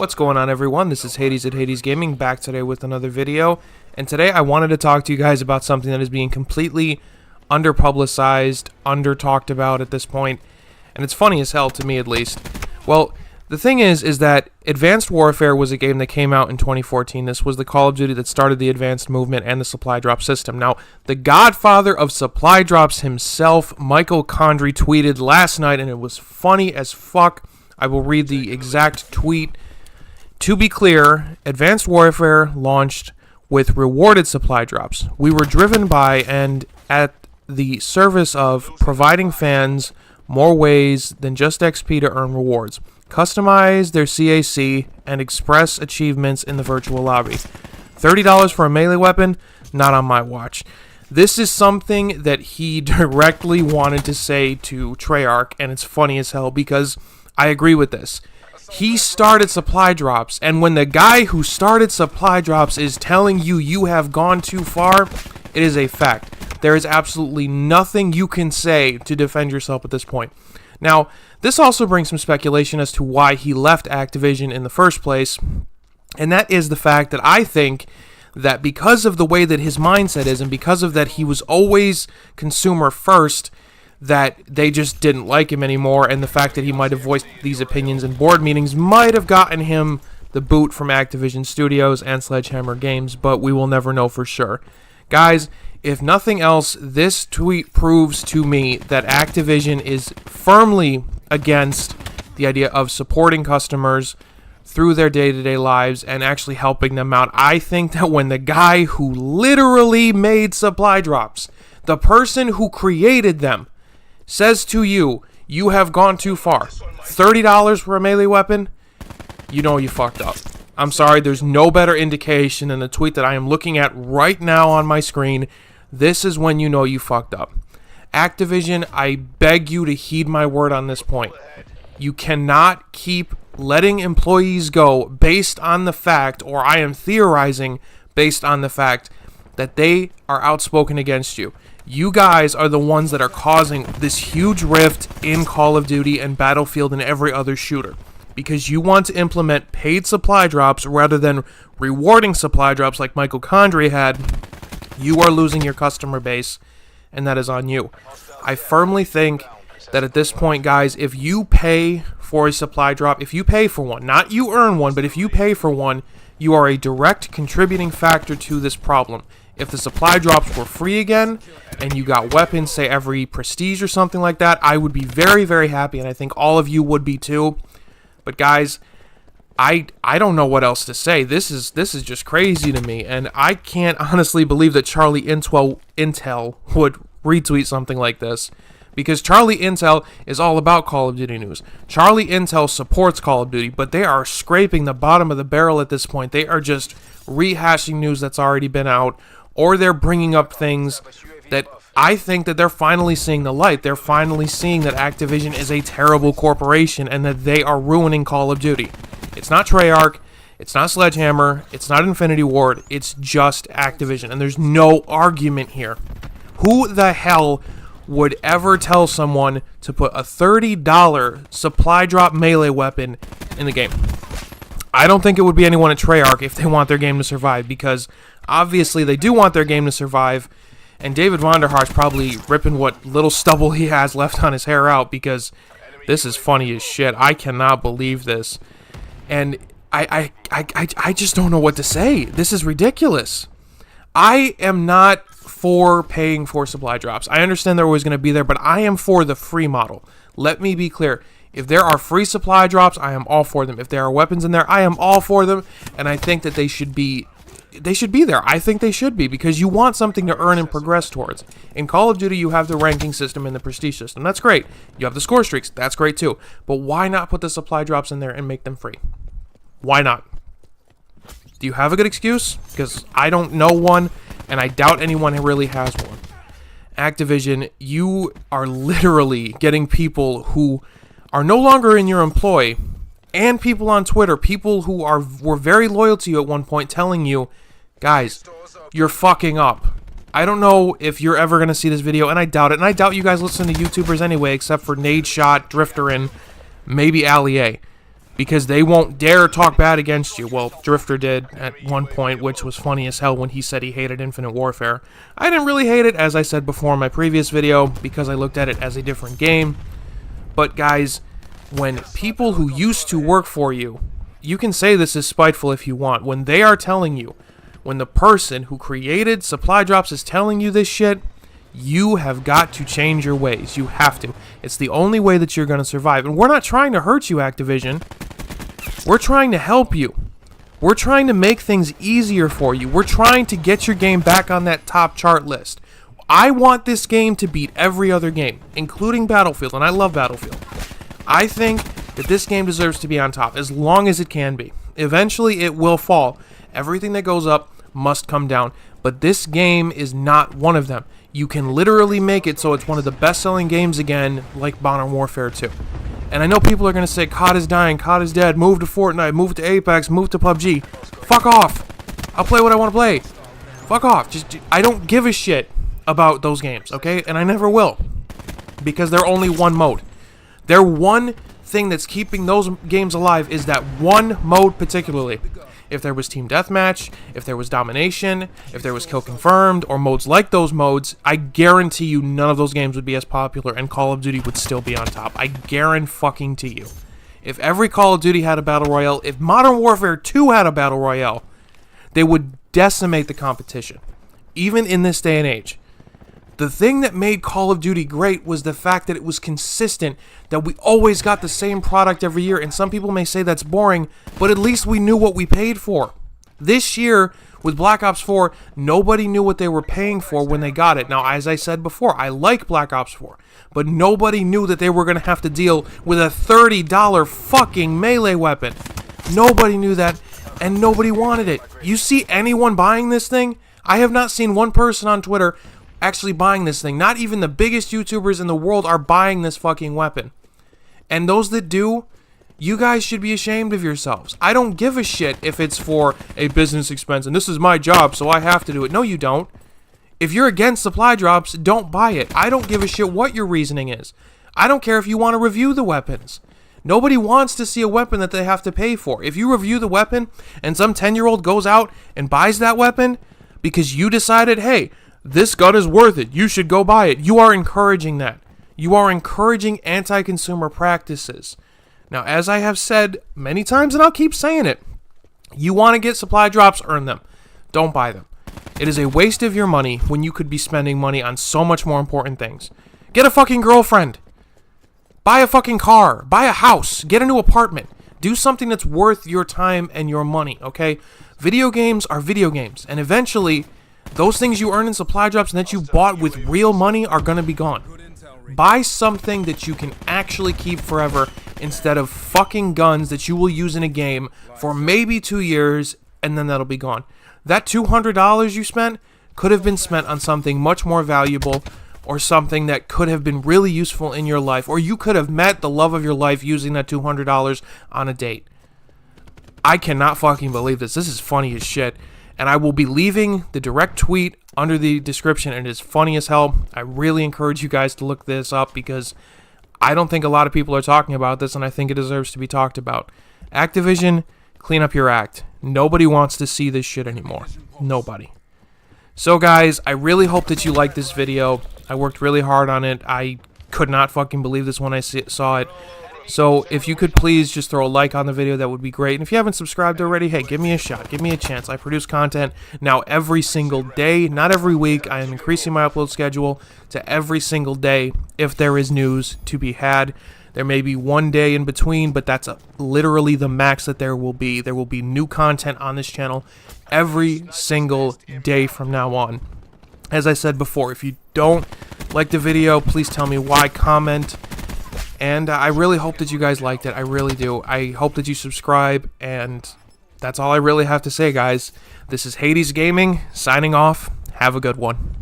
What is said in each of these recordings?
What's going on, everyone? This is Hades at Hades Gaming, back today with another video. And today I wanted to talk to you guys about something that is being completely under-publicized, under-talked about at this point. And it's funny as hell, to me at least. Well, the thing is that Advanced Warfare was a game that came out in 2014. This was the Call of Duty that started the Advanced movement and the supply drop system. Now, the godfather of supply drops himself, Michael Condrey, tweeted last night, and it was funny as fuck. I will read the exact tweet. To be clear, Advanced Warfare launched with rewarded supply drops. We were driven by and at the service of providing fans more ways than just XP to earn rewards, customize their CAC, and express achievements in the virtual lobby. $30 for a melee weapon? Not on my watch. This is something that he directly wanted to say to Treyarch, and it's funny as hell because I agree with this. He started supply drops, and when the guy who started supply drops is telling you you have gone too far, it is a fact. There is absolutely nothing you can say to defend yourself at this point. Now, this also brings some speculation as to why he left Activision in the first place, and that is the fact that I think that because of the way that his mindset is, and because of that he was always consumer first, that they just didn't like him anymore, and the fact that he might have voiced these opinions in board meetings might have gotten him the boot from Activision Studios and Sledgehammer Games, but we will never know for sure. Guys, if nothing else, this tweet proves to me that Activision is firmly against the idea of supporting customers through their day-to-day lives and actually helping them out. I think that when the guy who literally made supply drops, the person who created them, says to you, you have gone too far, $30 for a melee weapon, you know you fucked up. I'm sorry, there's no better indication than the tweet that I am looking at right now on my screen. This is when you know you fucked up. Activision, I beg you to heed my word on this point. You cannot keep letting employees go based on the fact, or I am theorizing based on the fact, that they are outspoken against you. You guys are the ones that are causing this huge rift in Call of Duty and Battlefield and every other shooter, because you want to implement paid supply drops rather than rewarding supply drops like Michael Condrey had. You are losing your customer base, and that is on you. I firmly think that at this point, guys, if you pay for a supply drop, if you pay for one, not you earn one, but if you pay for one, you are a direct contributing factor to this problem. If the supply drops were free again, and you got weapons, say every prestige or something like that, I would be very, very happy, and I think all of you would be too. But guys, I don't know what else to say. This is just crazy to me, and I can't honestly believe that Charlie Intel would retweet something like this, because Charlie Intel is all about Call of Duty news. Charlie Intel supports Call of Duty, but they are scraping the bottom of the barrel at this point. They are just rehashing news that's already been out, or they're bringing up things that I think that they're finally seeing the light. They're finally seeing that Activision is a terrible corporation and that they are ruining Call of Duty. It's not Treyarch, it's not Sledgehammer, it's not Infinity Ward, it's just Activision, and there's no argument here. Who the hell would ever tell someone to put a $30 supply drop melee weapon in the game? I don't think it would be anyone at Treyarch if they want their game to survive, because obviously they do want their game to survive, and David Vonderhaar's probably ripping what little stubble he has left on his hair out, because this is funny as shit. I cannot believe this. And I just don't know what to say. This is ridiculous. I am not for paying for supply drops. I understand they're always going to be there, but I am for the free model. Let me be clear. If there are free supply drops, I am all for them. If there are weapons in there, I am all for them, and I think that they should be there. I think they should be, because you want something to earn and progress towards. In Call of Duty, you have the ranking system and the prestige system. That's great. You have the score streaks. That's great too. But why not put the supply drops in there and make them free? Why not? Do you have a good excuse? Because I don't know one, and I doubt anyone really has one. Activision, you are literally getting people who are no longer in your employ, and people on Twitter, people who were very loyal to you at one point, telling you, guys, you're fucking up. I don't know if you're ever going to see this video, and I doubt it. And I doubt you guys listen to YouTubers anyway, except for Nadeshot, Drifter, and maybe Ali A. because they won't dare talk bad against you. Well, Drifter did at one point, which was funny as hell when he said he hated Infinite Warfare. I didn't really hate it, as I said before in my previous video, because I looked at it as a different game. But guys, when people who used to work for you, you can say this is spiteful if you want, when they are telling you, when the person who created supply drops is telling you this shit, you have got to change your ways. You have to. It's the only way that you're going to survive. And we're not trying to hurt you, Activision. We're trying to help you. We're trying to make things easier for you. We're trying to get your game back on that top chart list. I want this game to beat every other game, including Battlefield, and I love Battlefield. I think that this game deserves to be on top, as long as it can be. Eventually, it will fall. Everything that goes up must come down. But this game is not one of them. You can literally make it so it's one of the best-selling games again, like Modern Warfare 2. And I know people are going to say, COD is dying, COD is dead, move to Fortnite, move to Apex, move to PUBG. Fuck off. I'll play what I want to play. Fuck off. I don't give a shit about those games, okay? And I never will. Because they're only one mode. Their one thing that's keeping those games alive is that one mode particularly. If there was Team Deathmatch, if there was Domination, if there was Kill Confirmed, or modes like those modes, I guarantee you none of those games would be as popular and Call of Duty would still be on top. I guarantee you. If every Call of Duty had a Battle Royale, if Modern Warfare 2 had a Battle Royale, they would decimate the competition, even in this day and age. The thing that made Call of Duty great was the fact that it was consistent, that we always got the same product every year, and some people may say that's boring, but at least we knew what we paid for. This year, with Black Ops 4, nobody knew what they were paying for when they got it. Now, as I said before, I like Black Ops 4, but nobody knew that they were going to have to deal with a $30 fucking melee weapon. Nobody knew that, and nobody wanted it. You see anyone buying this thing? I have not seen one person on Twitter actually buying this thing. Not even the biggest YouTubers in the world are buying this fucking weapon. And those that do, you guys should be ashamed of yourselves. I don't give a shit if it's for a business expense and this is my job, so I have to do it. No, you don't. If you're against supply drops, don't buy it. I don't give a shit what your reasoning is. I don't care if you want to review the weapons. Nobody wants to see a weapon that they have to pay for. If you review the weapon and some 10-year-old goes out and buys that weapon because you decided, hey, this gun is worth it, you should go buy it, you are encouraging that. You are encouraging anti-consumer practices. Now, as I have said many times, and I'll keep saying it, you want to get supply drops, earn them. Don't buy them. It is a waste of your money when you could be spending money on so much more important things. Get a fucking girlfriend. Buy a fucking car. Buy a house. Get a new apartment. Do something that's worth your time and your money, okay? Video games are video games, and eventually those things you earn in supply drops and that you bought with real money are going to be gone. Buy something that you can actually keep forever instead of fucking guns that you will use in a game for maybe 2 years and then that'll be gone. That $200 you spent could have been spent on something much more valuable or something that could have been really useful in your life, or you could have met the love of your life using that $200 on a date. I cannot fucking believe this. This is funny as shit. And I will be leaving the direct tweet under the description, and it is funny as hell. I really encourage you guys to look this up because I don't think a lot of people are talking about this, and I think it deserves to be talked about. Activision, clean up your act. Nobody wants to see this shit anymore. Nobody. So guys, I really hope that you liked this video. I worked really hard on it. I could not fucking believe this when I saw it. So if you could please just throw a like on the video, that would be great. And if you haven't subscribed already, hey, give me a shot. Give me a chance. I produce content now every single day, not every week. I am increasing my upload schedule to every single day if there is news to be had. There may be one day in between, but that's literally the max that there will be. There will be new content on this channel every single day from now on. As I said before, if you don't like the video, please tell me why, comment. And I really hope that you guys liked it. I really do. I hope that you subscribe, and that's all I really have to say, guys. This is Hades Gaming, signing off. Have a good one.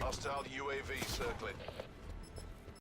Hostile UAV circling.